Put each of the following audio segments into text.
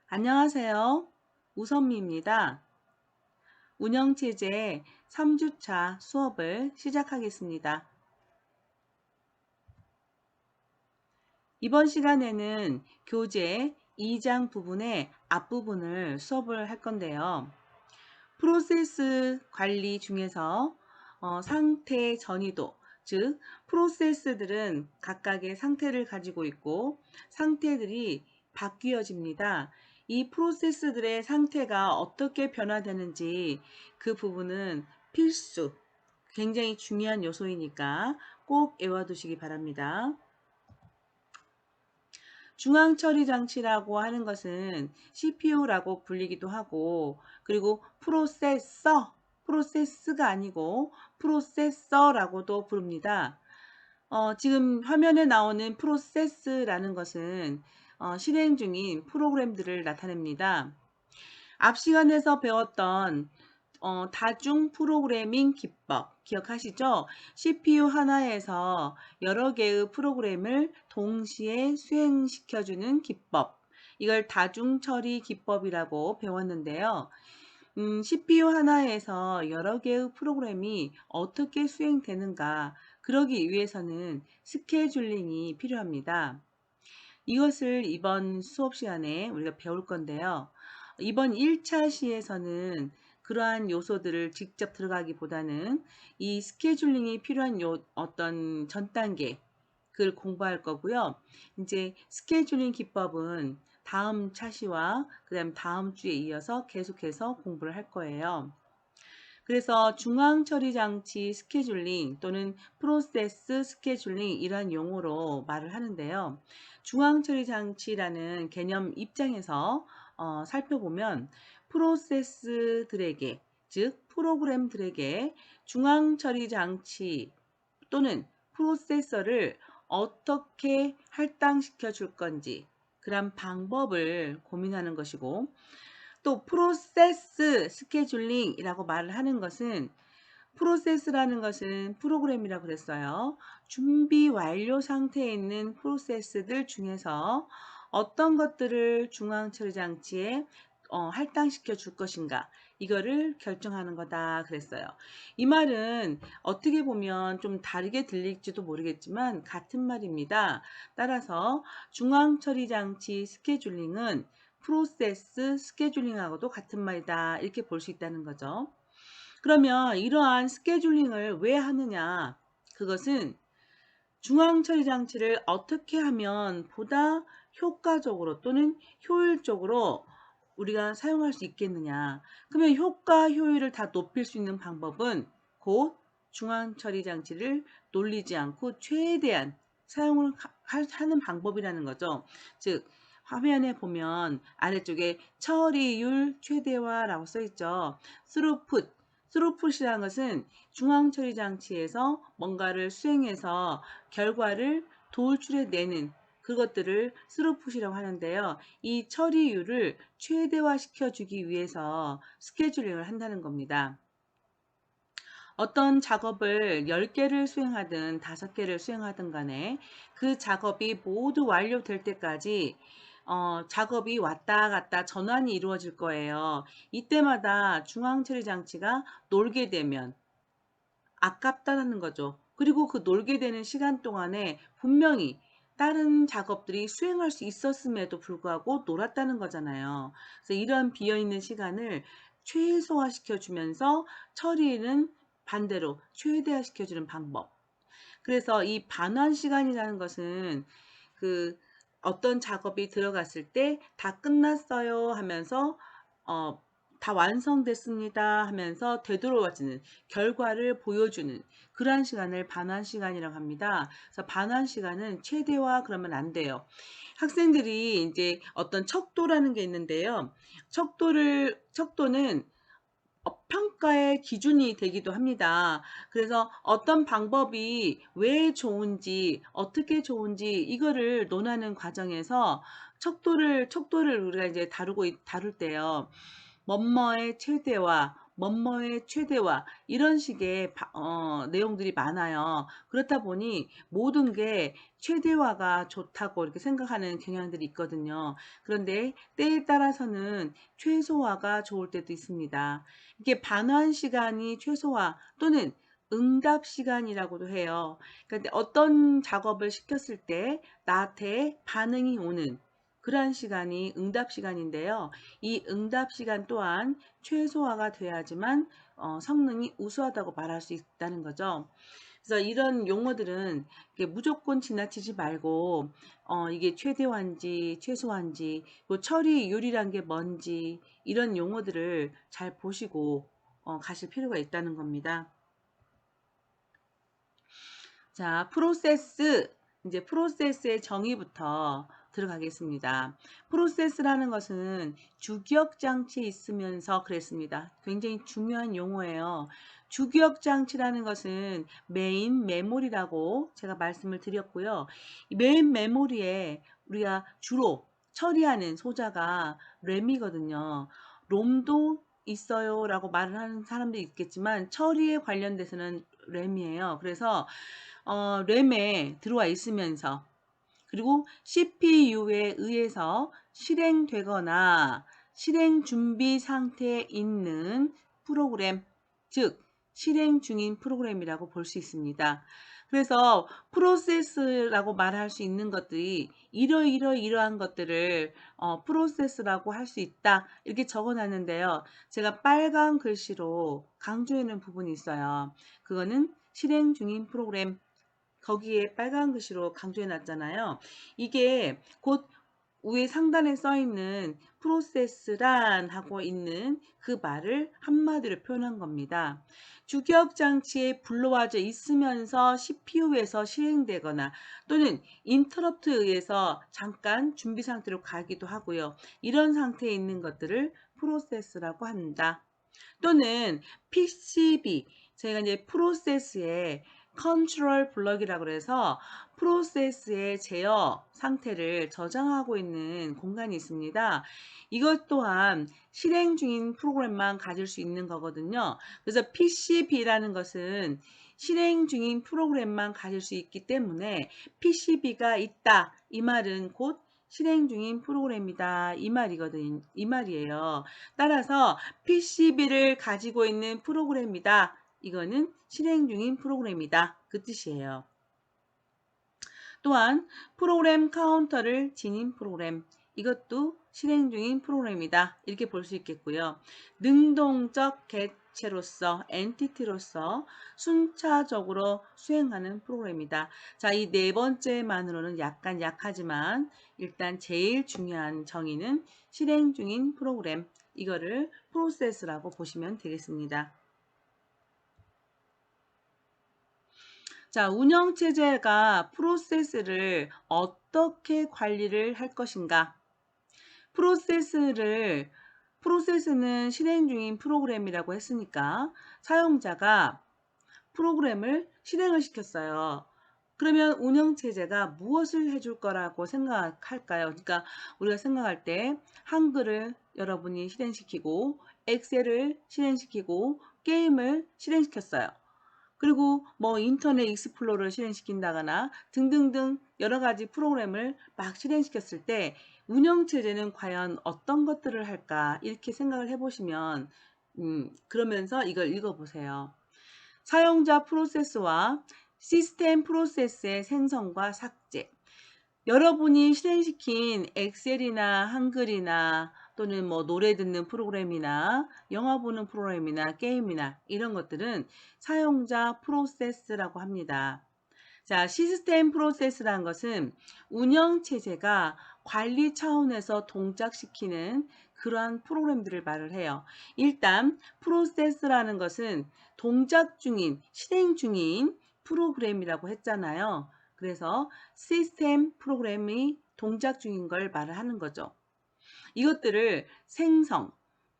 안녕하세요. 우선미입니다. 운영체제 3주차 수업을 시작하겠습니다. 이번 시간에는 교재 2장 부분의 앞부분을 수업을 할 건데요. 프로세스 관리 중에서 상태 전이도, 즉 프로세스들은 각각의 상태를 가지고 있고 상태들이 바뀌어집니다. 이 프로세스들의 상태가 어떻게 변화되는지 그 부분은 필수, 굉장히 중요한 요소이니까 꼭 외워두시기 바랍니다. 중앙처리장치라고 하는 것은 CPU라고 불리기도 하고, 그리고 프로세스가 아니고 프로세서라고도 부릅니다. 지금 화면에 나오는 프로세스라는 것은 실행 중인 프로그램들을 나타냅니다. 앞 시간에서 배웠던 다중 프로그래밍 기법 기억하시죠? CPU 하나에서 여러 개의 프로그램을 동시에 수행시켜주는 기법. 이걸 다중 처리 기법이라고 배웠는데요. CPU 하나에서 여러 개의 프로그램이 어떻게 수행되는가, 그러기 위해서는 스케줄링이 필요합니다. 이것을 이번 수업 시간에 우리가 배울 건데요. 이번 1차 시에서는 그러한 요소들을 직접 들어가기보다는 이 스케줄링이 필요한 어떤 전 단계, 그걸 공부할 거고요. 이제 스케줄링 기법은 다음 차시와 그다음 다음 주에 이어서 계속해서 공부를 할 거예요. 그래서 중앙처리장치 스케줄링 또는 프로세스 스케줄링 이런 용어로 말을 하는데요. 중앙처리장치라는 개념 입장에서 살펴보면 프로세스들에게, 즉 프로그램들에게 중앙처리장치 또는 프로세서를 어떻게 할당시켜 줄 건지 그런 방법을 고민하는 것이고, 또 프로세스 스케줄링이라고 말을 하는 것은, 프로세스라는 것은 프로그램이라고 그랬어요. 준비 완료 상태에 있는 프로세스들 중에서 어떤 것들을 중앙처리장치에 할당시켜 줄 것인가, 이거를 결정하는 거다 그랬어요. 이 말은 어떻게 보면 좀 다르게 들릴지도 모르겠지만 같은 말입니다. 따라서 중앙처리장치 스케줄링은 프로세스 스케줄링하고도 같은 말이다, 이렇게 볼 수 있다는 거죠. 그러면 이러한 스케줄링을 왜 하느냐? 그것은 중앙처리 장치를 어떻게 하면 보다 효과적으로 또는 효율적으로 우리가 사용할 수 있겠느냐? 그러면 효과, 효율을 다 높일 수 있는 방법은 곧 중앙처리 장치를 놀리지 않고 최대한 사용을 하는 방법이라는 거죠. 즉, 화면에 보면 아래쪽에 처리율 최대화라고 써 있죠. 스루풋이라는 것은 중앙처리 장치에서 뭔가를 수행해서 결과를 도출해내는 그것들을 스루풋이라고 하는데요. 이 처리율을 최대화시켜 주기 위해서 스케줄링을 한다는 겁니다. 어떤 작업을 10개를 수행하든 5개를 수행하든 간에 그 작업이 모두 완료될 때까지 작업이 왔다 갔다 전환이 이루어질 거예요. 이때마다 중앙처리 장치가 놀게 되면 아깝다는 거죠. 그리고 그 놀게 되는 시간 동안에 분명히 다른 작업들이 수행할 수 있었음에도 불구하고 놀았다는 거잖아요. 그래서 이런 비어있는 시간을 최소화시켜 주면서 처리는 반대로 최대화시켜 주는 방법. 그래서 이 반환 시간이라는 것은 그 어떤 작업이 들어갔을 때 다 끝났어요 하면서 다 완성됐습니다 하면서 되돌아와지는 결과를 보여주는 그러한 시간을 반환 시간이라고 합니다. 그래서 반환 시간은 최대화 그러면 안 돼요. 학생들이 이제 어떤 척도라는 게 있는데요. 척도는 평가의 기준이 되기도 합니다. 그래서 어떤 방법이 왜 좋은지, 어떻게 좋은지 이거를 논하는 과정에서 척도를 우리가 이제 다룰 때요. 뭐뭐의 최대화, 뭐뭐의 최대화 이런 식의 내용들이 많아요. 그렇다 보니 모든 게 최대화가 좋다고 이렇게 생각하는 경향들이 있거든요. 그런데 때에 따라서는 최소화가 좋을 때도 있습니다. 이게 반환 시간이 최소화 또는 응답 시간이라고도 해요. 그런데 어떤 작업을 시켰을 때 나한테 반응이 오는 그러한 시간이 응답 시간인데요. 이 응답 시간 또한 최소화가 돼야지만 성능이 우수하다고 말할 수 있다는 거죠. 그래서 이런 용어들은 무조건 지나치지 말고 이게 최대화인지 최소화인지 뭐 처리율이란 게 뭔지 이런 용어들을 잘 보시고 가실 필요가 있다는 겁니다. 자, 프로세스. 이제 프로세스의 정의부터 들어가겠습니다. 프로세스라는 것은 주기억 장치에 있으면서 그랬습니다. 굉장히 중요한 용어예요. 주기억 장치라는 것은 메인 메모리라고 제가 말씀을 드렸고요. 이 메인 메모리에 우리가 주로 처리하는 소자가 램이거든요. 롬도 있어요 라고 말을 하는 사람도 있겠지만 처리에 관련돼서는 램이에요. 그래서 램에 들어와 있으면서 그리고 CPU에 의해서 실행되거나 실행 준비 상태에 있는 프로그램, 즉 실행 중인 프로그램이라고 볼 수 있습니다. 그래서 프로세스라고 말할 수 있는 것들이 이러한 것들을 프로세스라고 할 수 있다 이렇게 적어놨는데요. 제가 빨간 글씨로 강조하는 부분이 있어요. 그거는 실행 중인 프로그램 거기에 빨간 글씨로 강조해 놨잖아요. 이게 곧 위에 상단에 써 있는 프로세스란 하고 있는 그 말을 한마디로 표현한 겁니다. 주기억 장치에 불러와져 있으면서 CPU에서 실행되거나 또는 인터럽트에 의해서 잠깐 준비 상태로 가기도 하고요. 이런 상태에 있는 것들을 프로세스라고 한다. 또는 PCB, 저희가 이제 프로세스에 컨트롤 블럭이라고 해서 프로세스의 제어 상태를 저장하고 있는 공간이 있습니다. 이것 또한 실행 중인 프로그램만 가질 수 있는 거거든요. 그래서 PCB라는 것은 실행 중인 프로그램만 가질 수 있기 때문에 PCB가 있다. 이 말은 곧 실행 중인 프로그램이다. 이 말이에요. 따라서 PCB를 가지고 있는 프로그램이다. 이거는 실행 중인 프로그램이다. 그 뜻이에요. 또한 프로그램 카운터를 지닌 프로그램. 이것도 실행 중인 프로그램이다. 이렇게 볼 수 있겠고요. 능동적 객체로서, 엔티티로서 순차적으로 수행하는 프로그램이다. 자, 이 네 번째만으로는 약간 약하지만 일단 제일 중요한 정의는 실행 중인 프로그램. 이거를 프로세스라고 보시면 되겠습니다. 자, 운영체제가 프로세스를 어떻게 관리를 할 것인가? 프로세스는 실행 중인 프로그램이라고 했으니까 사용자가 프로그램을 실행을 시켰어요. 그러면 운영체제가 무엇을 해줄 거라고 생각할까요? 그러니까 우리가 생각할 때 한글을 여러분이 실행시키고 엑셀을 실행시키고 게임을 실행시켰어요. 그리고 뭐 인터넷 익스플로러를 실행시킨다거나 등등등 여러 가지 프로그램을 막 실행시켰을 때 운영체제는 과연 어떤 것들을 할까 이렇게 생각을 해보시면 그러면서 이걸 읽어보세요. 사용자 프로세스와 시스템 프로세스의 생성과 삭제. 여러분이 실행시킨 엑셀이나 한글이나 또는 뭐 노래 듣는 프로그램이나 영화 보는 프로그램이나 게임이나 이런 것들은 사용자 프로세스라고 합니다. 자, 시스템 프로세스라는 것은 운영체제가 관리 차원에서 동작시키는 그러한 프로그램들을 말을 해요. 일단 프로세스라는 것은 동작 중인, 실행 중인 프로그램이라고 했잖아요. 그래서 시스템 프로그램이 동작 중인 걸 말을 하는 거죠. 이것들을 생성,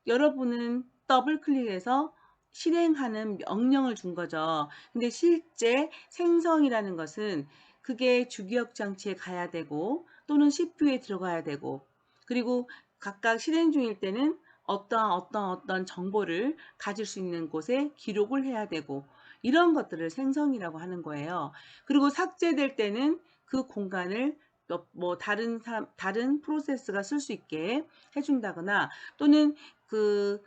여러분은 더블 클릭해서 실행하는 명령을 준 거죠. 근데 실제 생성이라는 것은 그게 주기억 장치에 가야 되고 또는 CPU에 들어가야 되고 그리고 각각 실행 중일 때는 어떤 정보를 가질 수 있는 곳에 기록을 해야 되고 이런 것들을 생성이라고 하는 거예요. 그리고 삭제될 때는 그 공간을 또 뭐 다른 프로세스가 쓸 수 있게 해준다거나 또는 그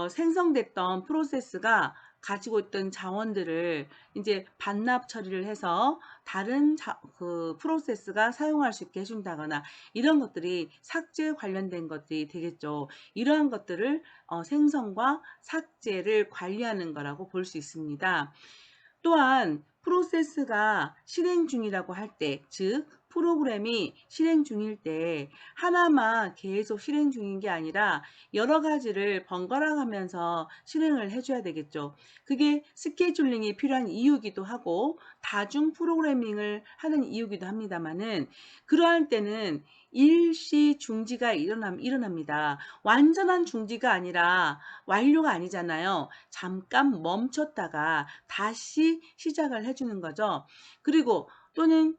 생성됐던 프로세스가 가지고 있던 자원들을 이제 반납 처리를 해서 다른 그 프로세스가 사용할 수 있게 해준다거나 이런 것들이 삭제 관련된 것들이 되겠죠. 이러한 것들을 생성과 삭제를 관리하는 거라고 볼 수 있습니다. 또한 프로세스가 실행 중이라고 할 때, 즉 프로그램이 실행 중일 때 하나만 계속 실행 중인 게 아니라 여러 가지를 번갈아 가면서 실행을 해줘야 되겠죠. 그게 스케줄링이 필요한 이유기도 하고 다중 프로그래밍을 하는 이유기도 합니다만은 그러할 때는 일시 중지가 일어납니다. 완전한 중지가 아니라 완료가 아니잖아요. 잠깐 멈췄다가 다시 시작을 해주는 거죠. 그리고 또는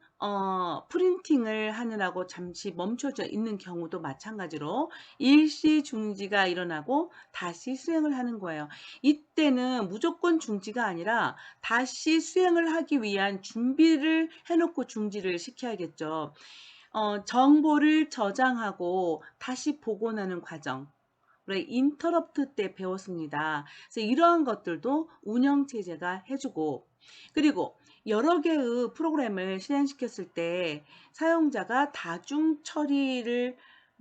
프린팅을 하느라고 잠시 멈춰져 있는 경우도 마찬가지로 일시 중지가 일어나고 다시 수행을 하는 거예요. 이때는 무조건 중지가 아니라 다시 수행을 하기 위한 준비를 해놓고 중지를 시켜야겠죠. 정보를 저장하고 다시 복원하는 과정. 우리 인터럽트 때 배웠습니다. 그래서 이러한 것들도 운영체제가 해주고 그리고 여러 개의 프로그램을 실행시켰을 때 사용자가 다중 처리를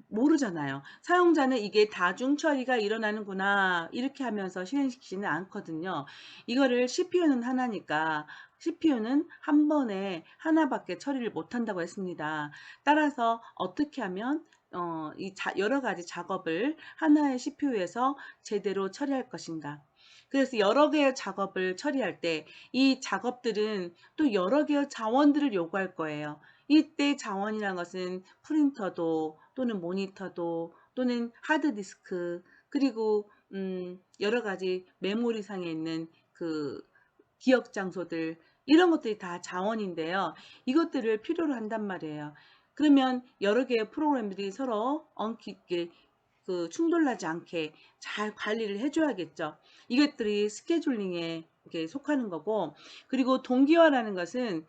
모르잖아요. 사용자는 이게 다중 처리가 일어나는구나 이렇게 하면서 실행시키지는 않거든요. 이거를 CPU는 하나니까 CPU는 한 번에 하나밖에 처리를 못한다고 했습니다. 따라서 어떻게 하면 여러 가지 작업을 하나의 CPU에서 제대로 처리할 것인가. 그래서 여러 개의 작업을 처리할 때 이 작업들은 또 여러 개의 자원들을 요구할 거예요. 이때 자원이라는 것은 프린터도 또는 모니터도 또는 하드디스크 그리고 여러 가지 메모리상에 있는 그 기억 장소들 이런 것들이 다 자원인데요. 이것들을 필요로 한단 말이에요. 그러면 여러 개의 프로그램들이 서로 엉키게 충돌나지 않게 잘 관리를 해줘야겠죠. 이것들이 스케줄링에 이렇게 속하는 거고 그리고 동기화라는 것은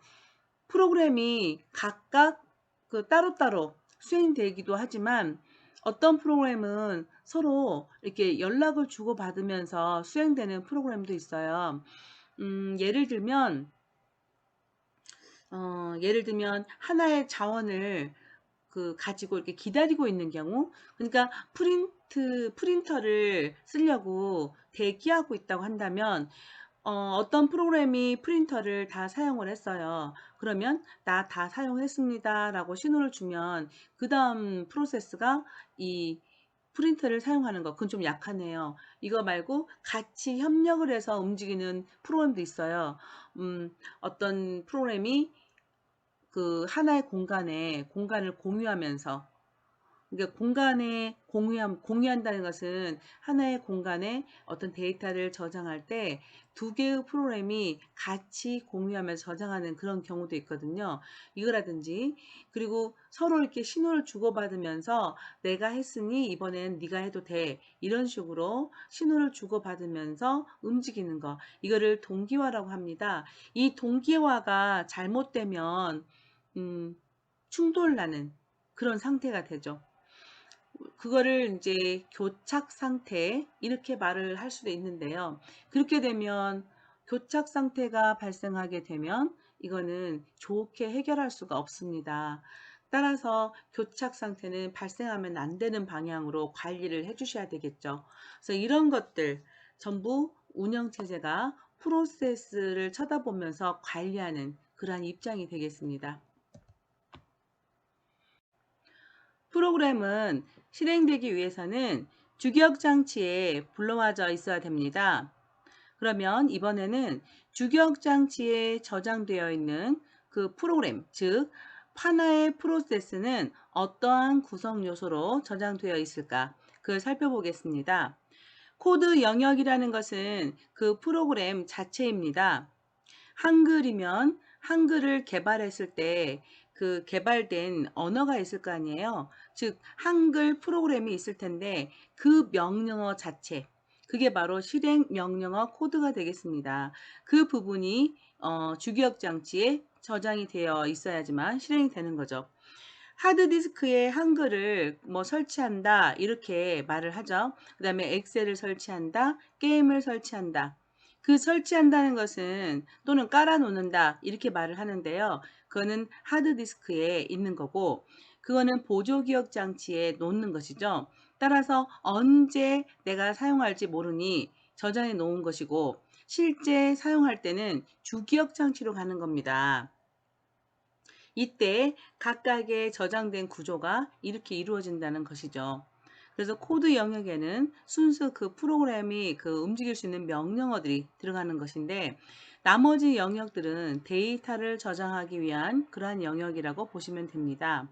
프로그램이 각각 따로따로 수행되기도 하지만 어떤 프로그램은 서로 이렇게 연락을 주고받으면서 수행되는 프로그램도 있어요. 예를 들면 하나의 자원을 가지고 이렇게 기다리고 있는 경우, 그러니까 프린터를 쓰려고 대기하고 있다고 한다면, 어떤 프로그램이 프린터를 다 사용을 했어요. 그러면 나 다 사용했습니다 라고 신호를 주면 그 다음 프로세스가 이 프린터를 사용하는 거, 그건 좀 약하네요. 이거 말고 같이 협력을 해서 움직이는 프로그램도 있어요. 어떤 프로그램이 하나의 공간을 공유하면서 그러니까 공유한다는 것은 하나의 공간에 어떤 데이터를 저장할 때 두 개의 프로그램이 같이 공유하면서 저장하는 그런 경우도 있거든요. 이거라든지 그리고 서로 이렇게 신호를 주고받으면서 내가 했으니 이번엔 네가 해도 돼. 이런 식으로 신호를 주고받으면서 움직이는 거. 이거를 동기화라고 합니다. 이 동기화가 잘못되면 충돌나는 그런 상태가 되죠. 그거를 이제 교착 상태 이렇게 말을 할 수도 있는데요. 그렇게 되면 교착 상태가 발생하게 되면 이거는 좋게 해결할 수가 없습니다. 따라서 교착 상태는 발생하면 안 되는 방향으로 관리를 해 주셔야 되겠죠. 그래서 이런 것들 전부 운영체제가 프로세스를 쳐다보면서 관리하는 그러한 입장이 되겠습니다. 프로그램은 실행되기 위해서는 주기억 장치에 불러와져 있어야 됩니다. 그러면 이번에는 주기억 장치에 저장되어 있는 그 프로그램, 즉 하나의 프로세스는 어떠한 구성 요소로 저장되어 있을까? 그걸 살펴보겠습니다. 코드 영역이라는 것은 그 프로그램 자체입니다. 한글이면 한글을 개발했을 때 그 개발된 언어가 있을 거 아니에요. 즉 한글 프로그램이 있을 텐데 그 명령어 자체 그게 바로 실행 명령어 코드가 되겠습니다. 그 부분이 주기억 장치에 저장이 되어 있어야지만 실행이 되는 거죠. 하드디스크에 한글을 뭐 설치한다 이렇게 말을 하죠. 그 다음에 엑셀을 설치한다, 게임을 설치한다. 그 설치한다는 것은 또는 깔아놓는다 이렇게 말을 하는데요. 그거는 하드디스크에 있는 거고 그거는 보조기억 장치에 놓는 것이죠. 따라서 언제 내가 사용할지 모르니 저장해 놓은 것이고 실제 사용할 때는 주기억 장치로 가는 겁니다. 이때 각각의 저장된 구조가 이렇게 이루어진다는 것이죠. 그래서 코드 영역에는 순수 그 프로그램이 그 움직일 수 있는 명령어들이 들어가는 것인데 나머지 영역들은 데이터를 저장하기 위한 그러한 영역이라고 보시면 됩니다.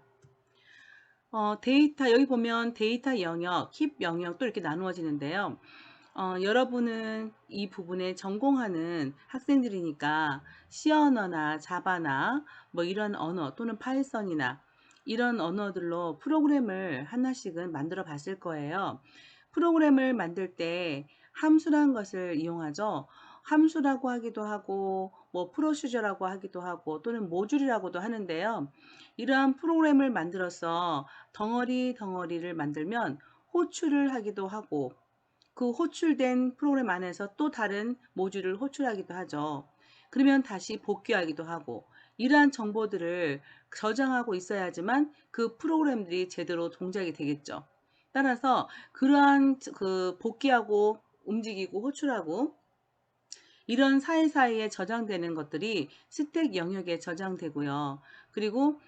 데이터 여기 보면 데이터 영역, 힙 영역 또 이렇게 나누어지는데요. 여러분은 이 부분에 전공하는 학생들이니까 C 언어나 자바나 뭐 이런 언어 또는 파이썬이나 이런 언어들로 프로그램을 하나씩은 만들어 봤을 거예요. 프로그램을 만들 때 함수란 것을 이용하죠. 함수라고 하기도 하고 뭐 프로시저라고 하기도 하고 또는 모듈이라고도 하는데요. 이러한 프로그램을 만들어서 덩어리를 만들면 호출을 하기도 하고 그 호출된 프로그램 안에서 또 다른 모듈을 호출하기도 하죠. 그러면 다시 복귀하기도 하고 이러한 정보들을 저장하고 있어야지만 그 프로그램들이 제대로 동작이 되겠죠. 따라서 그러한 그 복귀하고 움직이고 호출하고 이런 사이사이에 저장되는 것들이 스택 영역에 저장되고요. 그리고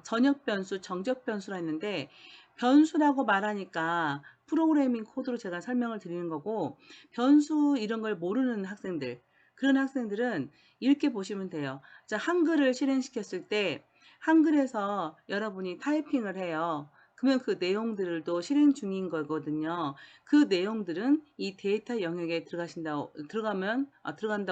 전역 변수, 정적 변수라 했는데 변수라고 말하니까 프로그래밍 코드로 제가 설명을 드리는 거고 변수 이런 걸 모르는 학생들 그런 학생들은 이렇게 보시면 돼요. 자, 한글을 실행시켰을 때 한글에서 여러분이 타이핑을 해요. 그러면 그 내용들도 실행 중인 거거든요. 그 내용들은 이 데이터 영역에 들어간다고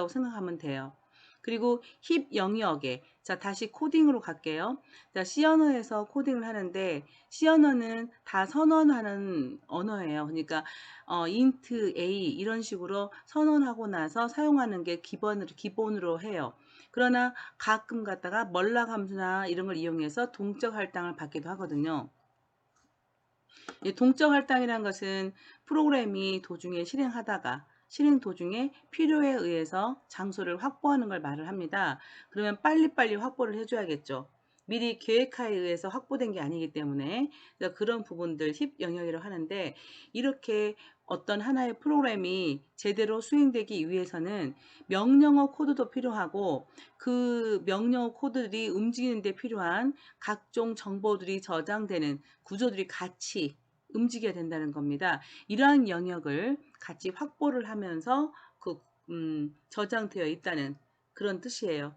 생각하면 돼요. 그리고 힙 영역에 자 다시 코딩으로 갈게요. 자 C 언어에서 코딩을 하는데 C 언어는 다 선언하는 언어예요. 그러니까 int a 이런 식으로 선언하고 나서 사용하는 게 기본으로 해요. 그러나 가끔 갖다가 멀락 함수나 이런 걸 이용해서 동적 할당을 받기도 하거든요. 동적 할당이라는 것은 프로그램이 도중에 실행 도중에 필요에 의해서 장소를 확보하는 걸 말을 합니다. 그러면 빨리빨리 확보를 해줘야겠죠. 미리 계획하에 의해서 확보된 게 아니기 때문에 그런 부분들 힙 영역이라고 하는데 이렇게 어떤 하나의 프로그램이 제대로 수행되기 위해서는 명령어 코드도 필요하고 그 명령어 코드들이 움직이는 데 필요한 각종 정보들이 저장되는 구조들이 같이 움직여야 된다는 겁니다. 이러한 영역을 같이 확보를 하면서 저장되어 있다는 그런 뜻이에요.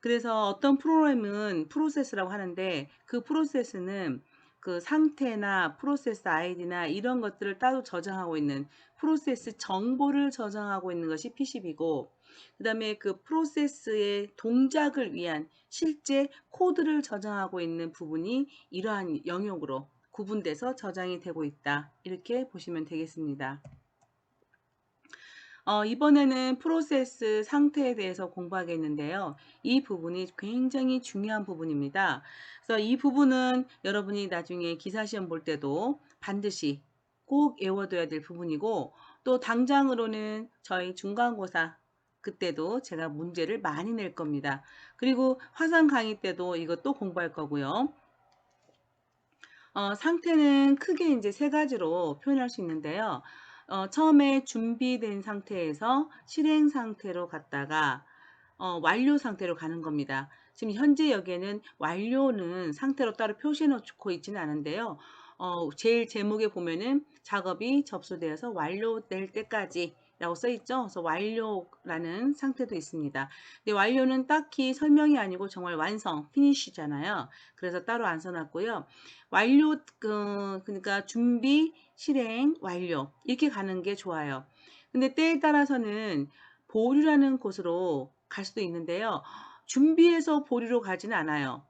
그래서 어떤 프로그램은 프로세스라고 하는데 그 프로세스는 그 상태나 프로세스 아이디나 이런 것들을 따로 저장하고 있는 프로세스 정보를 저장하고 있는 것이 PCB고 그 다음에 그 프로세스의 동작을 위한 실제 코드를 저장하고 있는 부분이 이러한 영역으로 구분돼서 저장이 되고 있다. 이렇게 보시면 되겠습니다. 이번에는 프로세스 상태에 대해서 공부하겠는데요. 이 부분이 굉장히 중요한 부분입니다. 그래서 이 부분은 여러분이 나중에 기사시험 볼 때도 반드시 꼭 외워둬야 될 부분이고 또 당장으로는 저희 중간고사 그때도 제가 문제를 많이 낼 겁니다. 그리고 화상 강의 때도 이것도 공부할 거고요. 상태는 크게 이제 세 가지로 표현할 수 있는데요. 처음에 준비된 상태에서 실행 상태로 갔다가 완료 상태로 가는 겁니다. 지금 현재 여기에는 완료는 상태로 따로 표시해 놓고 있지는 않은데요. 제일 제목에 보면은 작업이 접수되어서 완료될 때까지 라고 써 있죠. 그래서 완료라는 상태도 있습니다. 근데 완료는 딱히 설명이 아니고 정말 완성, 피니쉬잖아요. 그래서 따로 안 써놨고요. 완료, 그러니까 준비, 실행, 완료 이렇게 가는 게 좋아요. 근데 때에 따라서는 보류라는 곳으로 갈 수도 있는데요. 준비해서 보류로 가지는 않아요.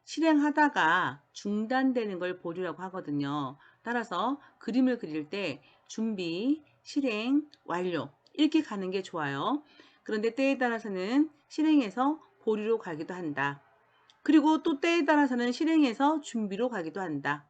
실행하다가 중단되는 걸 보류라고 하거든요. 따라서 그림을 그릴 때 준비, 실행, 완료 이렇게 가는 게 좋아요. 그런데 때에 따라서는 실행해서 보류로 가기도 한다. 그리고 또 때에 따라서는 실행해서 준비로 가기도 한다.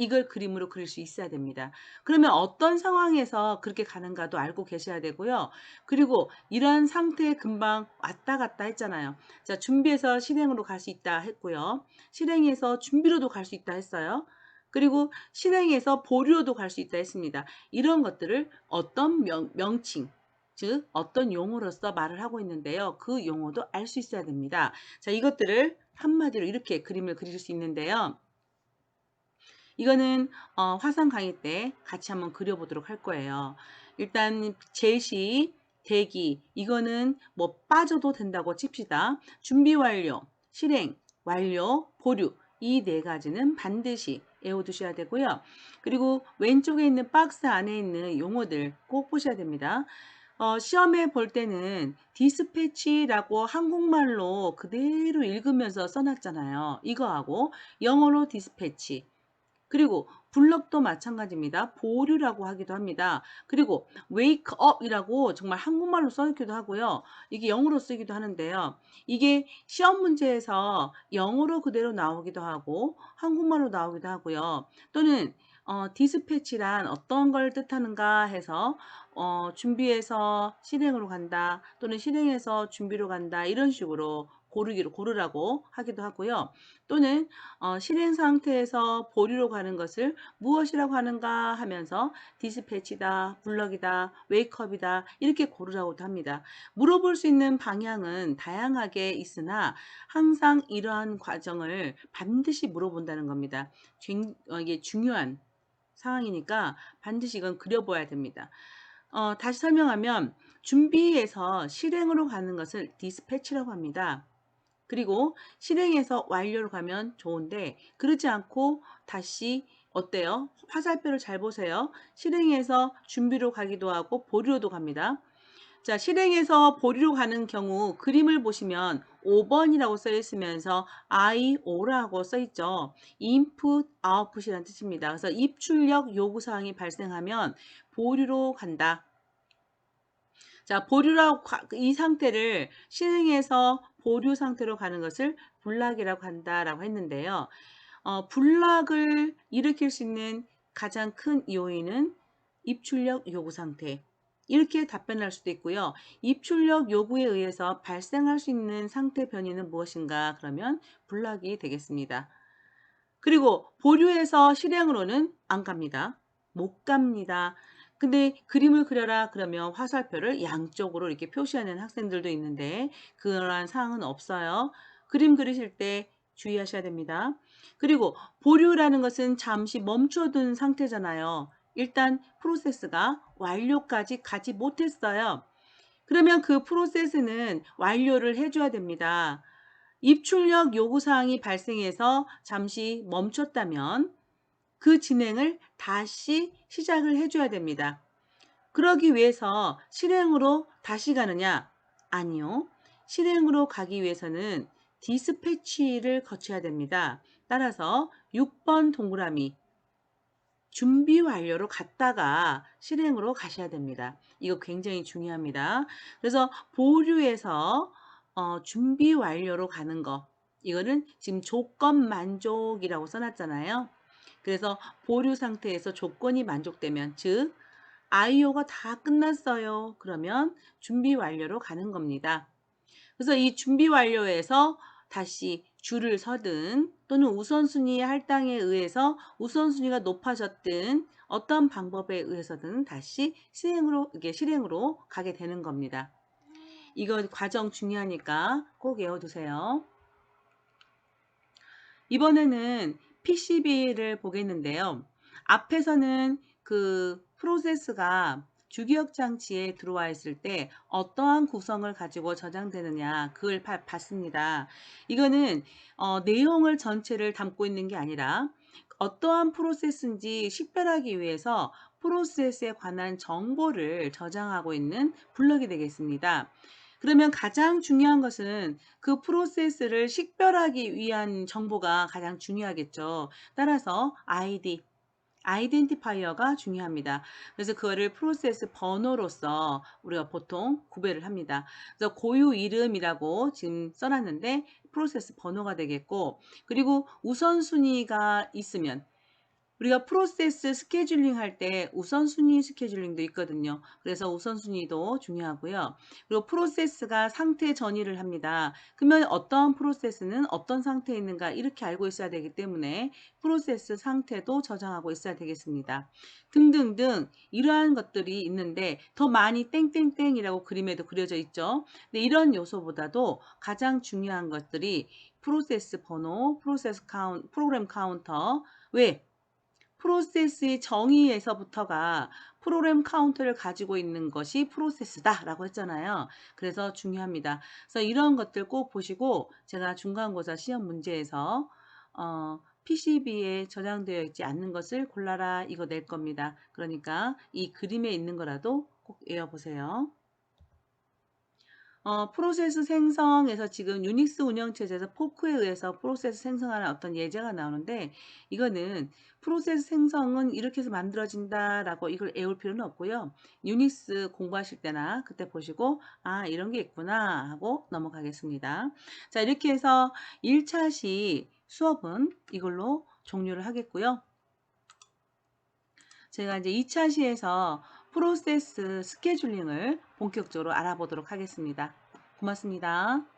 이걸 그림으로 그릴 수 있어야 됩니다. 그러면 어떤 상황에서 그렇게 가는가도 알고 계셔야 되고요. 그리고 이런 상태에 금방 왔다 갔다 했잖아요. 자, 준비해서 실행으로 갈 수 있다 했고요. 실행해서 준비로도 갈 수 있다 했어요. 그리고 실행해서 보류로도 갈 수 있다 했습니다. 이런 것들을 어떤 명칭, 즉 어떤 용어로서 말을 하고 있는데요. 그 용어도 알 수 있어야 됩니다. 자, 이것들을 한마디로 이렇게 그림을 그릴 수 있는데요. 이거는 화상 강의 때 같이 한번 그려보도록 할 거예요. 일단 제시, 대기 이거는 뭐 빠져도 된다고 칩시다. 준비 완료, 실행, 완료, 보류 이 네 가지는 반드시 외워두셔야 되고요. 그리고 왼쪽에 있는 박스 안에 있는 용어들 꼭 보셔야 됩니다. 시험에 볼 때는 디스패치라고 한국말로 그대로 읽으면서 써놨잖아요. 이거하고 영어로 디스패치 그리고 블럭도 마찬가지입니다. 보류라고 하기도 합니다. 그리고 wake up이라고 정말 한국말로 써있기도 하고요. 이게 영어로 쓰기도 하는데요. 이게 시험 문제에서 영어로 그대로 나오기도 하고 한국말로 나오기도 하고요. 또는 디스패치란 어떤 걸 뜻하는가 해서 준비해서 실행으로 간다 또는 실행해서 준비로 간다 이런 식으로 고르라고 하기도 하고요. 또는 실행 상태에서 보류로 가는 것을 무엇이라고 하는가 하면서 디스패치다, 블럭이다, 웨이크업이다 이렇게 고르라고도 합니다. 물어볼 수 있는 방향은 다양하게 있으나 항상 이러한 과정을 반드시 물어본다는 겁니다. 이게 중요한 상황이니까 반드시 이건 그려봐야 됩니다. 다시 설명하면 준비해서 실행으로 가는 것을 디스패치라고 합니다. 그리고 실행해서 완료로 가면 좋은데 그렇지 않고 다시 어때요? 화살표를 잘 보세요. 실행해서 준비로 가기도 하고 보류로도 갑니다. 자, 실행해서 보류로 가는 경우 그림을 보시면 5번이라고 써 있으면서 IO라고 써 있죠. input, output이라는 뜻입니다. 그래서 입출력 요구사항이 발생하면 보류로 간다. 자, 이 상태를 실행해서 보류 상태로 가는 것을 불락이라고 한다라고 했는데요. 불락을 일으킬 수 있는 가장 큰 요인은 입출력 요구 상태. 이렇게 답변할 수도 있고요. 입출력 요구에 의해서 발생할 수 있는 상태 변이는 무엇인가? 그러면 불락이 되겠습니다. 그리고 보류해서 실행으로는 안 갑니다. 못 갑니다. 근데 그림을 그려라 그러면 화살표를 양쪽으로 이렇게 표시하는 학생들도 있는데 그러한 사항은 없어요. 그림 그리실 때 주의하셔야 됩니다. 그리고 보류라는 것은 잠시 멈춰둔 상태잖아요. 일단 프로세스가 완료까지 가지 못했어요. 그러면 그 프로세스는 완료를 해줘야 됩니다. 입출력 요구사항이 발생해서 잠시 멈췄다면 그 진행을 다시 시작을 해줘야 됩니다. 그러기 위해서 실행으로 다시 가느냐? 아니요. 실행으로 가기 위해서는 디스패치를 거쳐야 됩니다. 따라서 6번 동그라미 준비 완료로 갔다가 실행으로 가셔야 됩니다. 이거 굉장히 중요합니다. 그래서 보류해서 준비 완료로 가는 거 이거는 지금 조건 만족이라고 써놨잖아요. 그래서 보류 상태에서 조건이 만족되면 즉 IO가 다 끝났어요. 그러면 준비 완료로 가는 겁니다. 그래서 이 준비 완료에서 다시 줄을 서든 또는 우선순위의 할당에 의해서 우선순위가 높아졌든 어떤 방법에 의해서든 다시 실행으로 가게 되는 겁니다. 이거 과정 중요하니까 꼭 외워두세요. 이번에는 PCB를 보겠는데요. 앞에서는 그 프로세스가 주기억 장치에 들어와 있을 때 어떠한 구성을 가지고 저장되느냐 그걸 봤습니다. 이거는 내용을 전체를 담고 있는 게 아니라 어떠한 프로세스인지 식별하기 위해서 프로세스에 관한 정보를 저장하고 있는 블럭이 되겠습니다. 그러면 가장 중요한 것은 그 프로세스를 식별하기 위한 정보가 가장 중요하겠죠. 따라서 아이덴티파이어가 중요합니다. 그래서 그거를 프로세스 번호로서 우리가 보통 구별을 합니다. 그래서 고유 이름이라고 지금 써놨는데 프로세스 번호가 되겠고, 그리고 우선순위가 있으면 우리가 프로세스 스케줄링 할 때 우선순위 스케줄링도 있거든요. 그래서 우선순위도 중요하고요. 그리고 프로세스가 상태 전이를 합니다. 그러면 어떤 프로세스는 어떤 상태에 있는가 이렇게 알고 있어야 되기 때문에 프로세스 상태도 저장하고 있어야 되겠습니다. 등등등 이러한 것들이 있는데 더 많이 땡땡땡이라고 그림에도 그려져 있죠. 근데 이런 요소보다도 가장 중요한 것들이 프로세스 번호, 프로그램 카운터. 왜? 프로세스의 정의에서부터가 프로그램 카운터를 가지고 있는 것이 프로세스다라고 했잖아요. 그래서 중요합니다. 그래서 이런 것들 꼭 보시고 제가 중간고사 시험 문제에서 PCB에 저장되어 있지 않는 것을 골라라 이거 낼 겁니다. 그러니까 이 그림에 있는 거라도 꼭 외워보세요. 프로세스 생성에서 지금 유닉스 운영체제에서 포크에 의해서 프로세스 생성하는 어떤 예제가 나오는데, 이거는 프로세스 생성은 이렇게 해서 만들어진다라고 이걸 외울 필요는 없고요. 유닉스 공부하실 때나 그때 보시고 아 이런 게 있구나 하고 넘어가겠습니다. 자, 이렇게 해서 1차 시 수업은 이걸로 종료를 하겠고요. 제가 이제 2차 시에서 프로세스 스케줄링을 본격적으로 알아보도록 하겠습니다. 고맙습니다.